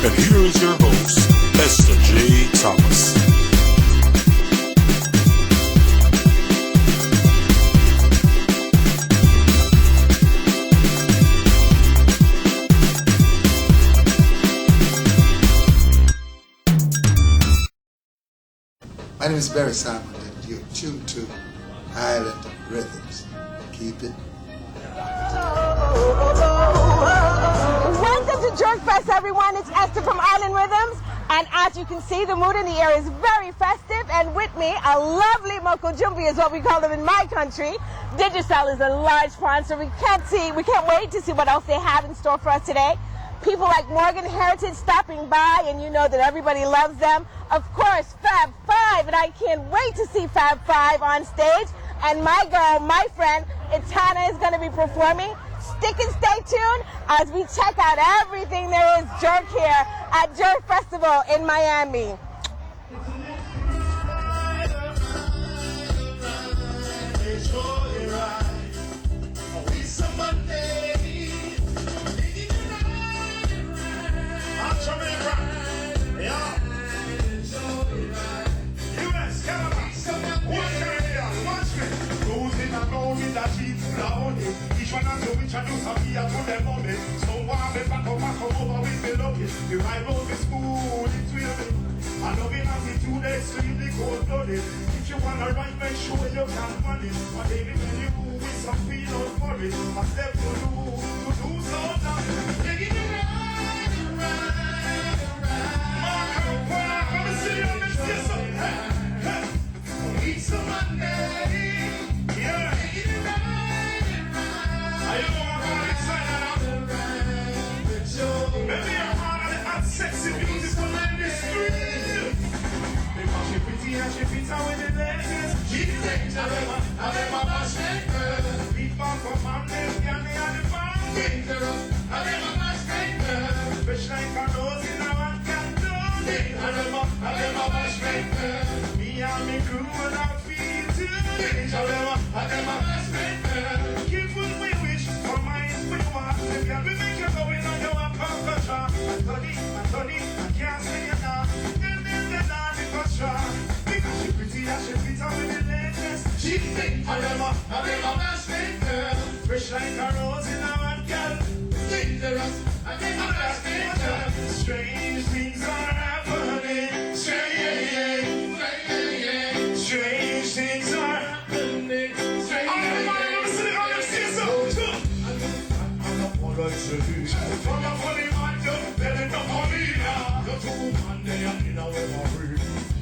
And here is your host, Esther J. Thomas. My name is Barry Simon, and you're tuned to Island Rhythms. Keep it. Welcome to Jerk Fest, everyone. It's Esther from Island Rhythms. And as you can see, the mood in the air is very festive. And with me, a lovely Mokojumbi is what we call them in my country. Digicel is a large sponsor. We can't wait to see what else they have in store for us today. People like Morgan Heritage stopping by, and you know that everybody loves them. Of course, Fab Five, and I can't wait to see Fab Five on stage. And my girl, my friend, Itana is going to be performing. Stick and stay tuned as we check out everything there is Jerk here at Jerk Festival in Miami. Each one has to introduce a fear to the moment. So while we back over with me lucky. The ride road is smooth, it's really. I love it as it do the extremely cold-blooded. If you wanna ride, make sure you can manage. But baby, when you with some peanut porridge, I step to do so now. Taking it right. Mark, let me see you on this kiss up. Eat some Monday. Yeah. Taking it right. Are you going to excited out? Maybe you're hard and sexy, beautiful in the street. Because she pretty and she fits out with the legs. She's dangerous, I let my bash maker. People come from them, can me on the farm. Dangerous, I let my bash maker. Fish like a nose in a one can do. Dangerous, I let my bash maker. Me and me crew and I feel too. Dangerous, I let my bash maker. Keep with me. We make you go in on your contra. Anthony, I can't say it now. Then because she pretty and she fits out with the latest. She think I am a best maker. Fresh like a rose in a one girl. Dangerous, I am a best maker. Strange things are happening. Strange things are happening. From a funny man, just telling the money now. The two man, they are in our memory.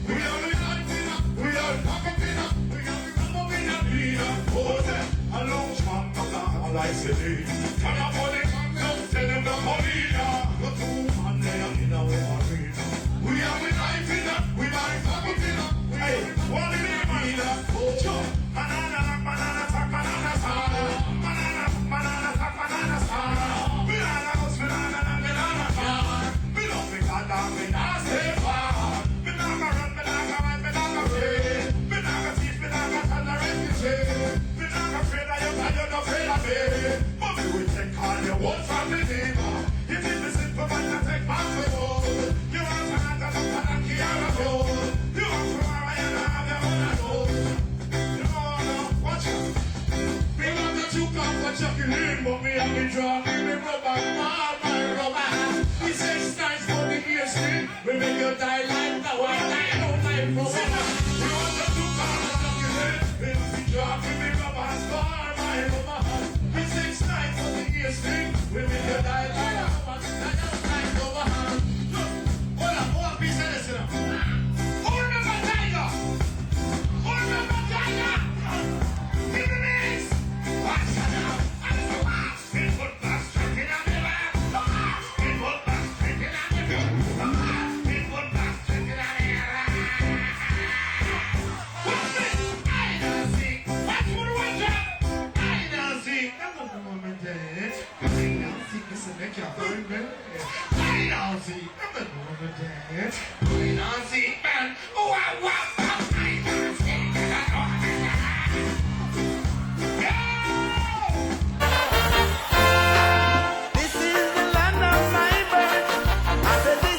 We are the night, we are Pacapina, we are the Ramavina, oh, a long man, I like it. From a funny man, just telling the money now. The two man, they are in our memory. We are the night, we are Pacapina, we are the Ramavina, oh, Joe. Banana, banana, banana, banana, banana, banana, banana. One family neighbor, you did the simple man to take back the wall. You want to have the Kiara goal. You want to have your own. You know, watch out. We got the two cups for chucking in, but me and me draw. Me rubber, my rubber. We say nice for the ear string. We make you die like the one I don't like for summer. We want the two cups for chucking in. Me draw, me rubber, my rubber. We say nice for the ear string. We make you die like the one I don't like for summer. Hold on, one piece of this now. Hold on, my tiger. Hold on, my tiger. Give me this. Watch it now. People pass drinking on the back. People pass drinking on the back. People pass drinking on the back. What's this? I don't see. What's what do I do? I don't see. That's what the woman did. I don't see. Listen, they can't find me. I don't see. That's what the woman did. I don't see. Man, oh, I want. I don't see. This is the land of my birth. I said this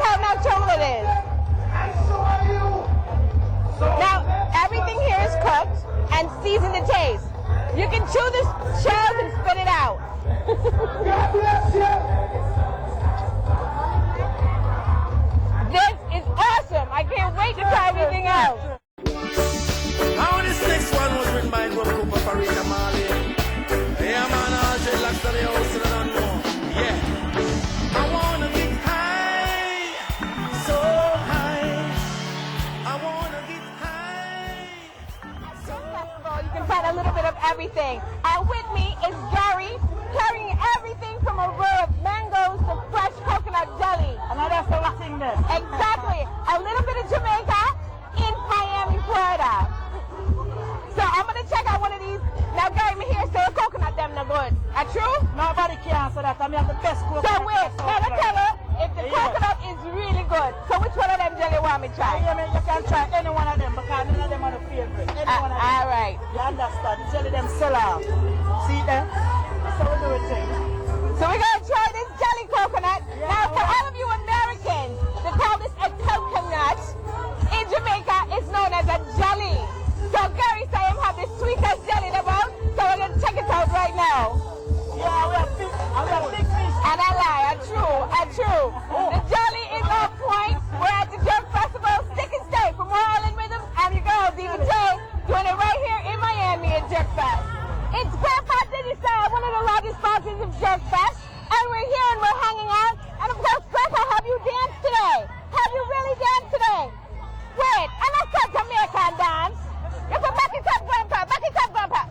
how natural it is. Now, everything here is cooked and seasoned to taste. You can chew the shells and spit it out. This is awesome. I can't wait to try everything else. Now this next one was written by Rob Cooper for Rita Marley. Yeah, man, all dreadlocks to the house and I don't know. Yeah. I wanna get high, so high. I wanna get high. Festival, you can find a little bit of everything. And with me is Gary, carrying everything from a row of mangoes to fresh coconut jelly. Another favorite thing there. Exactly. A little bit of Jamaica in Miami, Florida. So I'm going to check out one of these. Now, Gary, me here say coconut them no good. Are true? Nobody can say that. I mean, the best coconut. So wait, now tell her if the coconut is really good. So which one of them jelly want me to try? I mean, you can try any one of them because none of them are the favorite. Any one of them. All right. You understand? The jelly them sell out. See them? So we do it thing. So we're going to try this jelly coconut. Now, for all of you Americans, they call this a coconut. In Jamaica, it's known as a jelly. So Gary said him have the sweetest jelly in the world. So we're going to check it out right now. Yeah, we have big fish. And I lie, I true. The jelly is on point. We're at the Jerk Festival, Stick and Stay from Island Rhythms and your girl, Diva J, doing it right here in Miami at Jerk Fest. It's Grandpa Digital, one of the largest sponsors of Jerk Fest. And we're here and we're hanging out. And of course, Grandpa, have you danced today? Have you really danced today? Wait, and I said Jamaican dance. You put back it up, Grandpa. Back it up, Grandpa.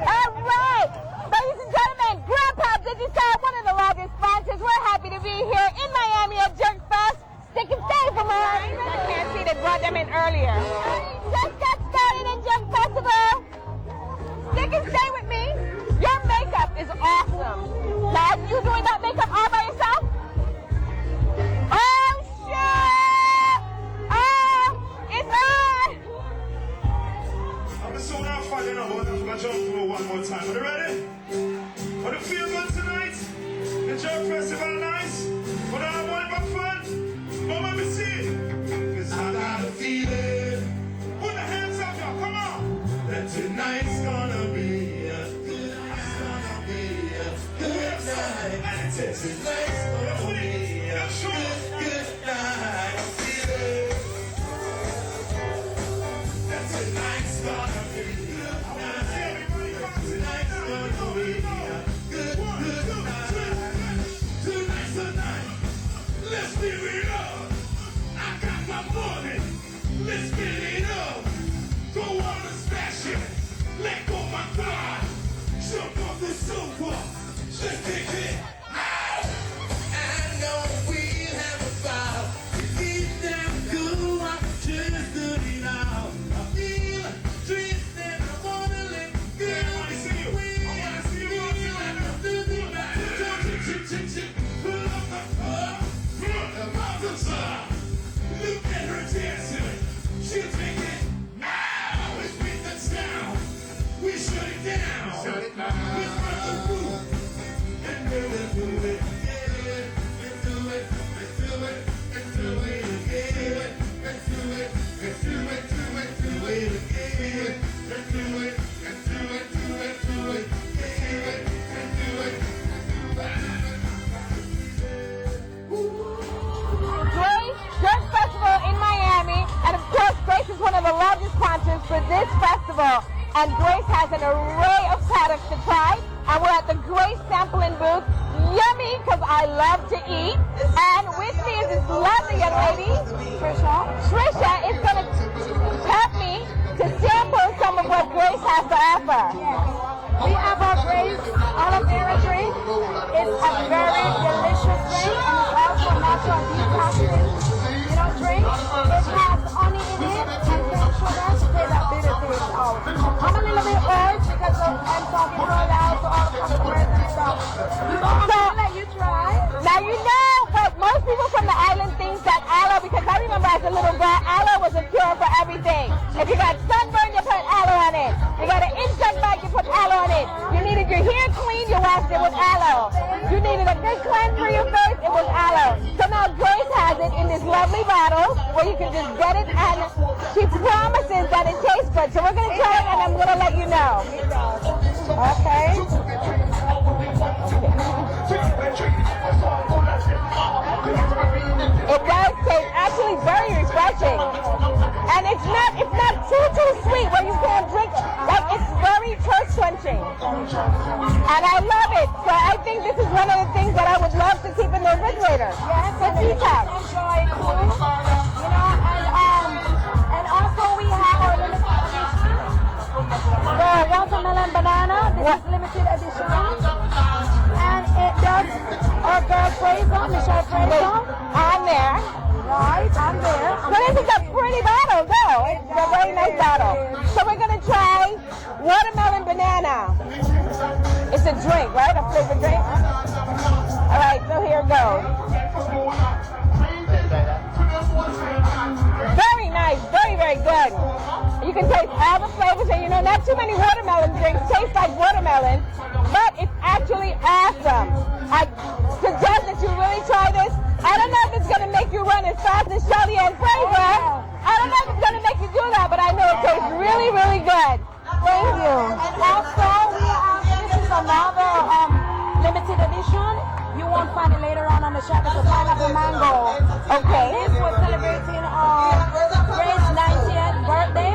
All right. Ladies and gentlemen, Grandpa Digital, one of the largest sponsors. We're happy to be here in Miami at Jerk Fest. Stick and Stay from us. I can't see they brought them in earlier. Just got started at Jerk Festival. Stick and stay with me. Your makeup is awesome. Now, you doing that makeup all by yourself? Oh, shit! Oh, it's on! I'm so now finding out what I'm going to jump through one more time. Are you ready? Want to feel good tonight? The Jerk Festival nice? Want to have one for fun? Well, let me see. Cause I got a feeling. Put the hands up, y'all. Come on. That tonight's gonna be a good night. It's gonna be a good night. And tonight's gonna be a good night. That tonight's gonna be a good night. Tonight's gonna be a good night. Tonight's the night. Let's give it up. I got my money. Let's get it up. Go on and smash it. Let go my God. Jump on the sofa. Let's take it. I know we'll have a fire. Keep them cool. I'm just good enough. I feel drifting. I wanna let go. I wanna see you. I wanna see you. Pull up the club. Pull up the side. Look at her dancing. She'll take it. Now it's beat the sound. We shut it down. Shut it down. We run the roof. And do it. Yeah. Let's do it. Let's do it. Let's do it again. Let's do it. Let's do it. Do it again. Let's do it. Let's do it. Do it. Do it. Let's do it. Let's do it. Grace Jerk Festival in Miami, and of course Grace is one of the largest sponsors for this festival, and Grace has an array of products to try, and we're at the Grace sampling booth. Yummy, because I love to eat, and with me is this lovely young lady, Trisha is going to help me to sample some of what Grace has to offer. We have our Grace aloe vera drink. It's a very delicious drink and it's also a natural detoxing, drink. It has honey in it and cane sugar to take that bitter taste out. I'm a little bit old because I'm talking so loud to all the customers and stuff. So I'm gonna let you try. Now you know, but most people from the island think that aloe, because I remember as a little girl, aloe was a cure for everything. If you got sunburn, you put aloe on it. You got an insect bite, you put aloe on it. You needed your hair clean, you washed it with aloe. You needed a good cleanse for your face, it was aloe. lovely bottle where you can just get it, and she promises that it tastes good. So we're going to try it, and I'm going to let you know. Okay. It does taste actually very refreshing, and it's not too sweet where you can't drink it. Like, it's very thirst quenching, and I love it. So I think this is one of the things that I would love to keep in the refrigerator. Yes, the detox. Enjoy it too. You know, and also we have our limited edition. The watermelon banana. This is limited edition, and it does our girl Fraser, Michelle Fraser. I'm there. Right, I'm there. So this is a pretty bottle, though. It's a very nice bottle. So we're going to try watermelon banana. It's a drink, right? A flavored drink? All right, so here it goes. Very nice. Very, very good. You can taste all the flavors, and you know, not too many watermelon drinks taste like watermelon, but it's actually awesome. I suggest that you really try this. I don't know if it's going to make you run as fast as Shelly and Fraser. I don't know if it's going to make you do that, but I know it tastes really, really good. Thank you. And also, we have, this is another limited edition. You won't find it later on the shelf. It's a pineapple mango. Okay. This was celebrating Grace's 90th birthday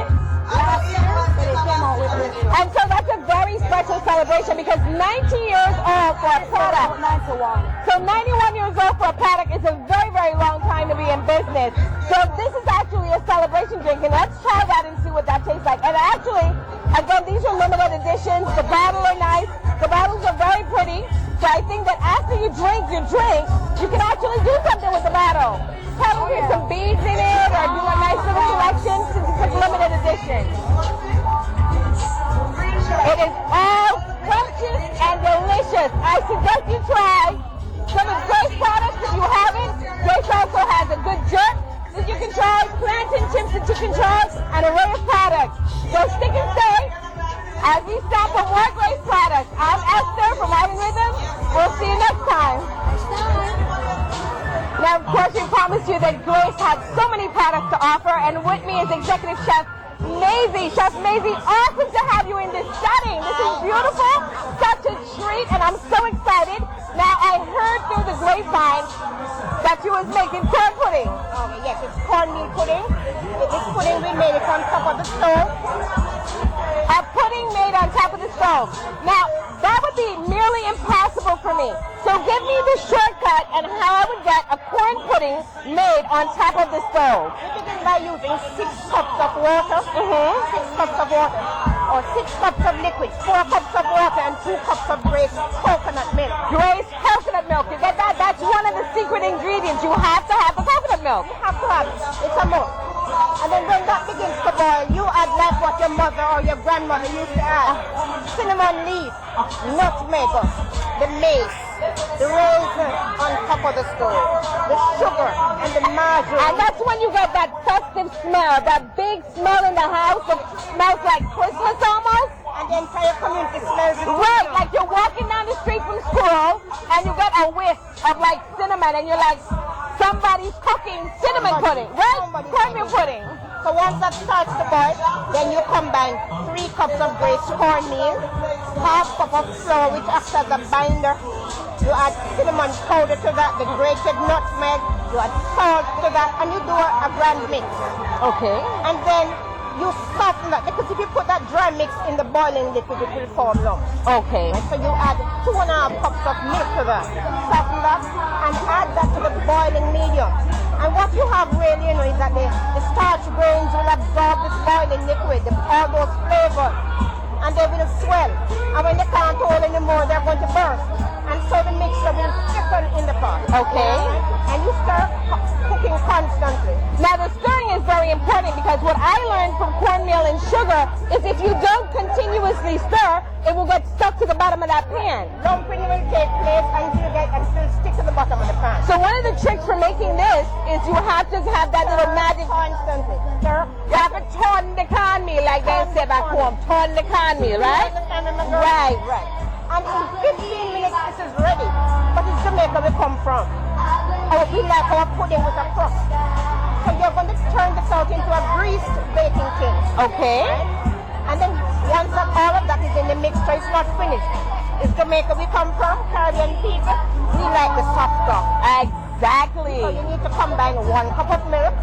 last year, so they came out with this. And so that's a very special celebration because 90 years old for a product. 91. So 91 years old for a paddock is a very, very long time to be in business. So this is actually a celebration drink, and let's try that and see what that tastes like. And actually, again, these are limited editions. The bottles are nice. The bottles are very pretty. So I think that after you drink your drink, you can actually do something with the bottle. Probably put some beads in it or do a nice little collection since it's a limited edition. It is all scrumptious and delicious. I suggest you try some of Grace products if you haven't. Grace also has a good jerk that you can try, plantain chips that you can try, and an array of products. So stick and stay as we sample more Grace products. I'm Esther from IslandRiddimsTV. We'll see you next time. Now, of course, we promised you that Grace had so many products to offer, and with me is Executive Chef Maisie. Chef Maisie, awesome to have you in this setting. This is beautiful, such a treat, and I'm so excited. Now, I heard through the grapevine that you was making corn pudding. Okay, yes, it's cornmeal pudding. This pudding we made it on top of the stove. A pudding made on top of the stove. Now, that would be nearly impossible for me. So give me the shortcut and how I would get a corn pudding made on top of the stove. We begin by using 6 cups of water, 6 cups of water, or 6 cups of liquid, 4 cups of water, and 2 cups of Grace coconut milk. Grace coconut milk. You get that? That's one of the secret ingredients. You have to have the coconut milk. You have to have it. It's a must. And then when that begins to boil, you add like what your mother or your grandmother used to add. Cinnamon leaf, nutmeg, the mace, the raisin on top of the stove, the sugar, and the margarine. And that's when you get that festive smell, that big smell in the house that smells like Christmas almost. And the entire community smells it. Right, like you're walking down the street from school and you get a whiff of like cinnamon and you're like, somebody's cooking cinnamon pudding, right? Cornmeal pudding. So once that starts to boil, then you combine 3 cups of Grace cornmeal, half cup of flour which acts as a binder. You add cinnamon powder to that, the grated nutmeg, you add salt to that, and you do a grand mix. Okay. And then you soften that, because if you put that dry mix in the boiling liquid, it will form lumps. Okay. So you add 2.5 cups of milk to that, soften that, and add that to the boiling medium. And what you have really, is that the starch grains will absorb this boiling liquid, all those flavors, and they will swell. And when they can't hold anymore, they're going to burst. And so the mixture will thicken in the pot. Okay. And you start cooking constantly. Now the stirring is very important because what I learned from cornmeal and sugar is if you don't continuously stir, it will get stuck to the bottom of that pan. Lumping will take place until you get and still stick to the bottom of the pan. So one of the tricks for making this is you have to have that little magic. Constantly. Stir. You have to turn the cornmeal like they say back home. Turn the cornmeal, right? Right. Right. And in 15 minutes this is ready. But it's Jamaica we come from. we like our pudding with a crust. So you're going to turn this out into a greased baking tin. Okay. Right? And then once all of that is in the mixture, it's not finished. It's Jamaica we come from, Caribbean people. We like the soft stuff. Exactly. So you need to combine 1 cup of milk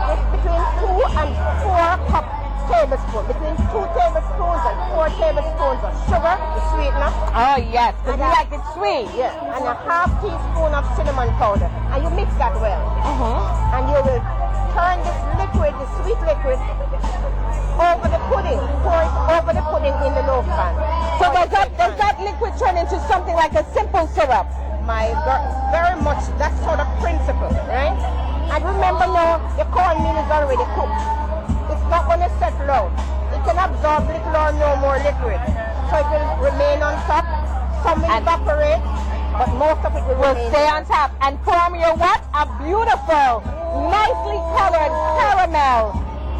with between 2 and 4 tablespoons. Between 2 tablespoons and 4 tablespoons of sugar, the sweetener. Oh yes, because we like it sweet. Yeah, and a half teaspoon of cinnamon powder. And you mix that well. And you will turn this liquid, the sweet liquid, over the pudding. Pour it over the pudding in the loaf pan. So does that liquid turn into something like a simple syrup? My girl, very much that sort of principle, right? And remember now, the cornmeal is already cooked. It's not going to settle out. It can absorb little or no more liquid. So it will remain on top. Some will evaporate, but most of it will stay on top and form your what? A beautiful, nicely colored caramel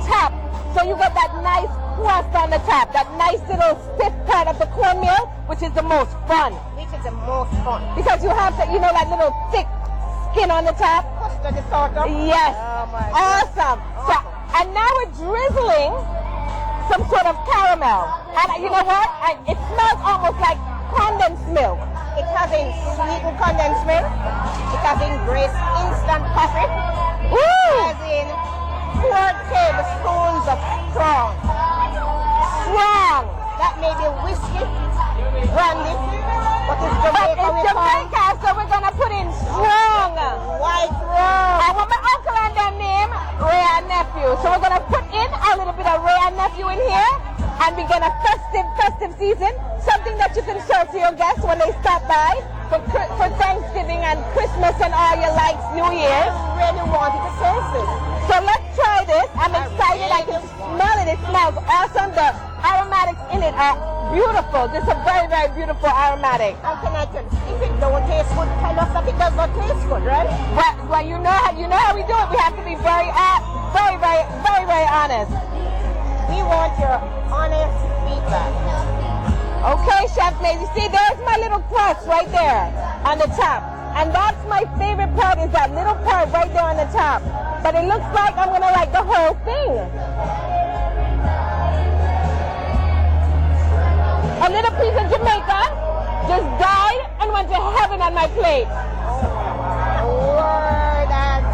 top. So you got that nice crust on the top, that nice little stiff part of the cornmeal, which is the most fun. Which is the most fun. Because you have that, that little thick skin on the top. Custard is sort of. Yes. Oh my awesome. So, and now we're drizzling some sort of caramel. And you know what? It smells almost like condensed milk. It has in sweetened condensed milk. It has in Grace instant coffee. Woo! It has in 4 tablespoons of strong. That may be whiskey, brandy, but it's Jamaica. But it's Jamaica, so we're gonna put in strong white rum. I want my uncle and their name, Ray and Nephew. So we're gonna put in a little bit of Ray and Nephew in here and begin a festive season. Something that you can serve to your guests when they stop by for Thanksgiving and Christmas and all your lights, New Year's. I really wanted to taste it. So let's try this. I'm excited. I can smell it. It smells awesome. The aromatics in it are beautiful. This is a very, very beautiful aromatic. How can I tell you? If it don't taste good, tell us that it does not taste good, right? Well, you know how we do it. We have to be very, very honest. We want your honest feedback. Okay, Chef Maisie. See, there's my little crust right there on the top. And that's my favorite part, is that little part right there on the top. But it looks like I'm going to like the whole thing. A little piece of Jamaica just died and went to heaven on my plate.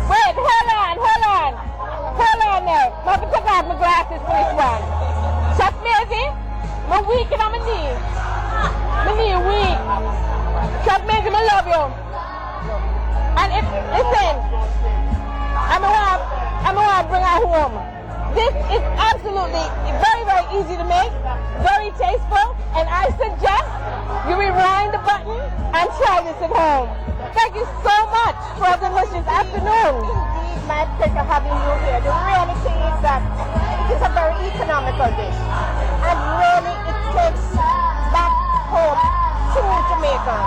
Wait, hold on there. I have to take off my glasses for this one. Chef Maisie, I'm weak and I'm a knee. My knee weak. Chef Maisie, I love you. And listen, I'm gonna bring her home. This is absolutely very, very easy to make, very tasteful, and I suggest you rewind the button and try this at home. Thank you so much for a delicious afternoon. Indeed, my pleasure having you here. The reality is that it is a very economical dish, and really it takes back home to Jamaica.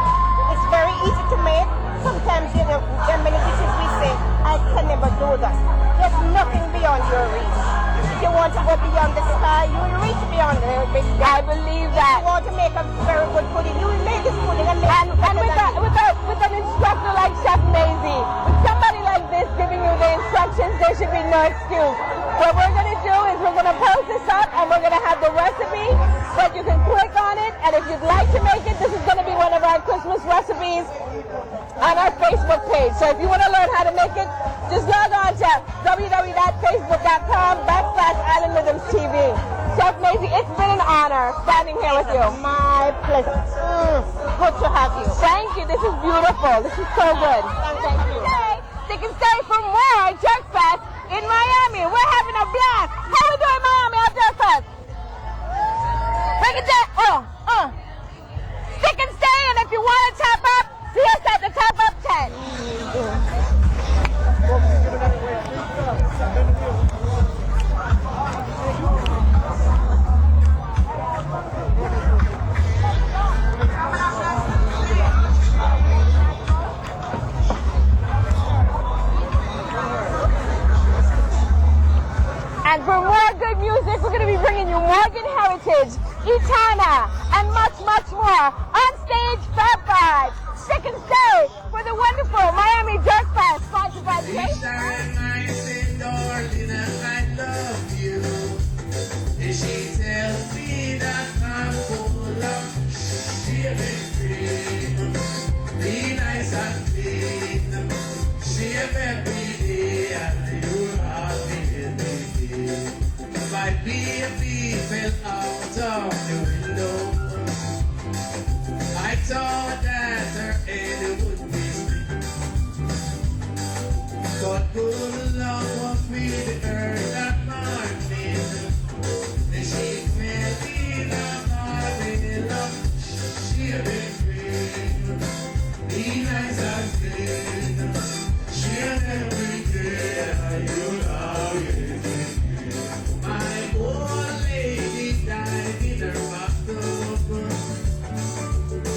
It's very easy to make. Sometimes, there are many dishes we say, I can never do that. There's nothing beyond your reach. If you want to go beyond the sky, you will reach beyond the big sky. I believe that. If you want to make a very good pudding, you will make this pudding and make it better with an instructor like Chef Maisie, with somebody like this giving you the instructions, there should be no excuse. What we're going to do is we're going to post this up and we're going to have the recipe that you can click on it, and if you'd like to make it, this is going to be one of our Christmas recipes on our Facebook page. So if you want to learn how to make it, just log on to www.facebook.com/IslandRiddimsTV. Chef Maisie, it's been an honor standing here with you. My pleasure. Good to have you. Thank you. This is beautiful. This is so good. Thank you. Stick and stay for more Jerk Fest in Miami. We're having a blast. How we doing in Miami at Jerk Fest? Break it down. Stick and stay, and if you want to top up, see us at the Top Up tent. And for more good music, we're going to be bringing you Morgan Heritage, Etana, and much, much more on stage Fab 5. Stick and stay for the wonderful baby fell out of the window. I thought that her head would be split, but good luck was with her that morning. Then she fell in a marvelous shivering dream. Be nice and clean, share every day you love it. My old lady died in her bathtub.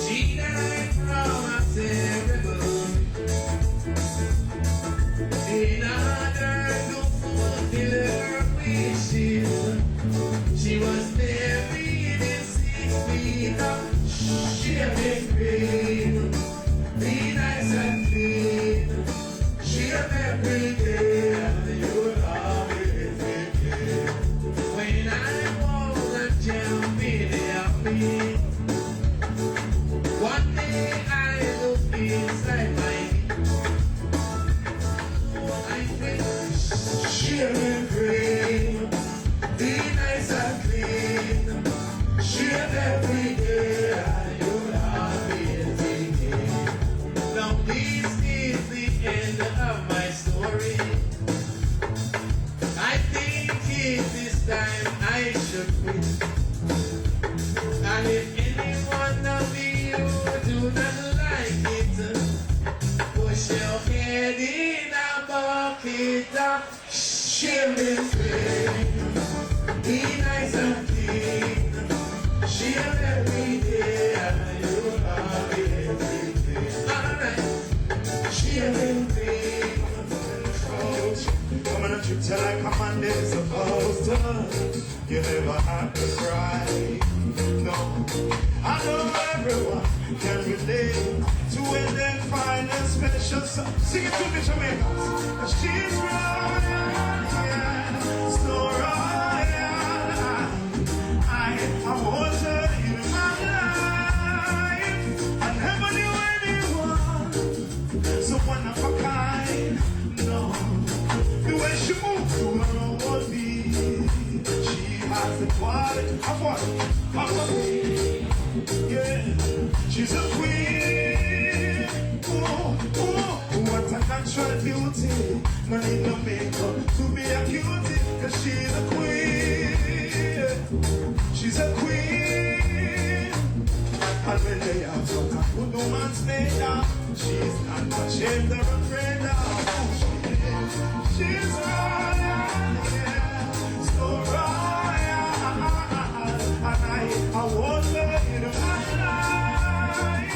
She died from a terrible. In order to fulfill her wishes, she was buried in 6 feet of shaving cream. Be nice and clean, shave every day, you'll always be clean. When I was a champion, one day I looked inside my I think shaving cream, be nice and clean, shave every day, you'll always be clean. Now this is the end of my story. I think it is time I should quit. And if any one of you do not like it, push your head in a bucket of shaving cream. Be nice and clean, shave every day, and you'll always be clean. Alright, shaving cream. Coming at you till like a man is supposed to. You never have to cry. No, I know everyone can relate to when they find a special song. Sing it to me, Jamaicans. She's royal, yeah, so royal. I want her in my life. I never knew anyone so one of a kind. No, the way she moves to her own beat, she has the quality of what? Of a queen. Yeah, she's a queen. Oh, what a natural beauty. No need no makeup to be a cutie, 'cause she's a queen. She's a queen. And when they have what a good woman's made of, she's not ashamed or afraid of. She's royal, yeah, so royal. And I want her in my life.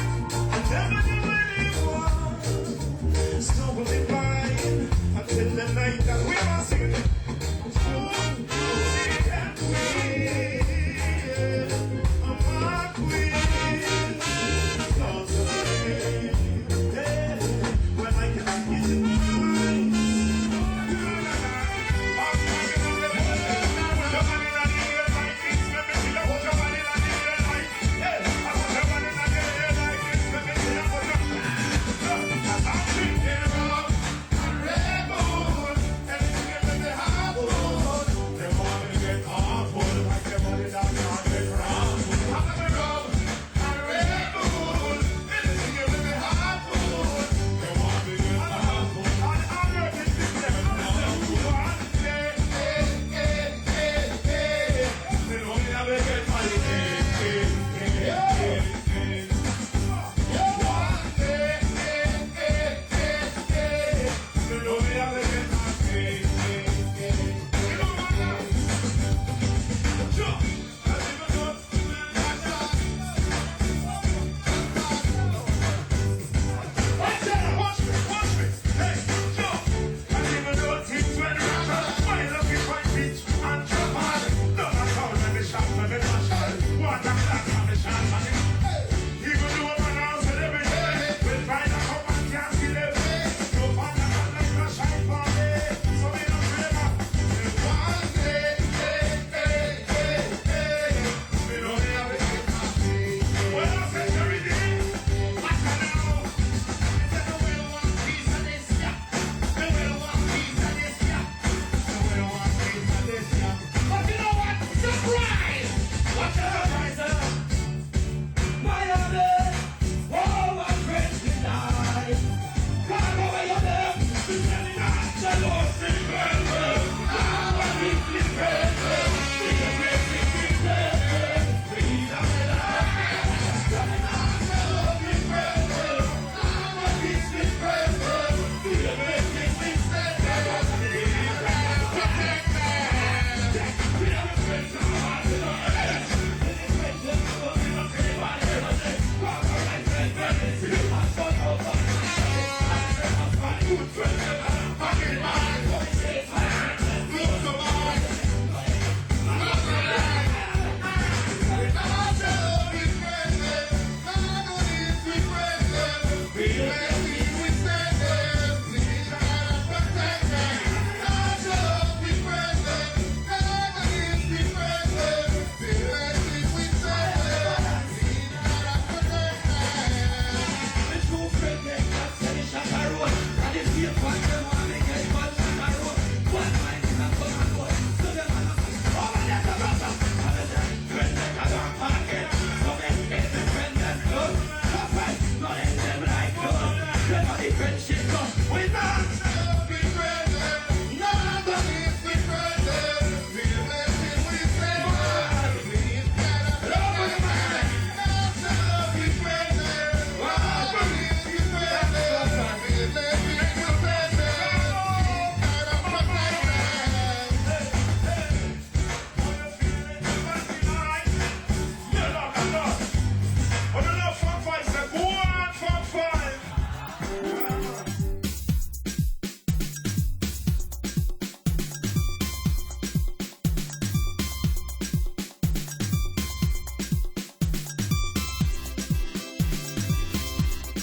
I never knew anyone so divine until the night that we must sing. When I can see you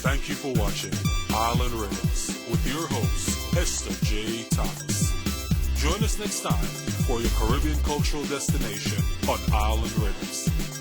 Thank you for watching Island Riddims with your host, Esther J. Thomas. Join us next time for your Caribbean cultural destination on Island Riddims.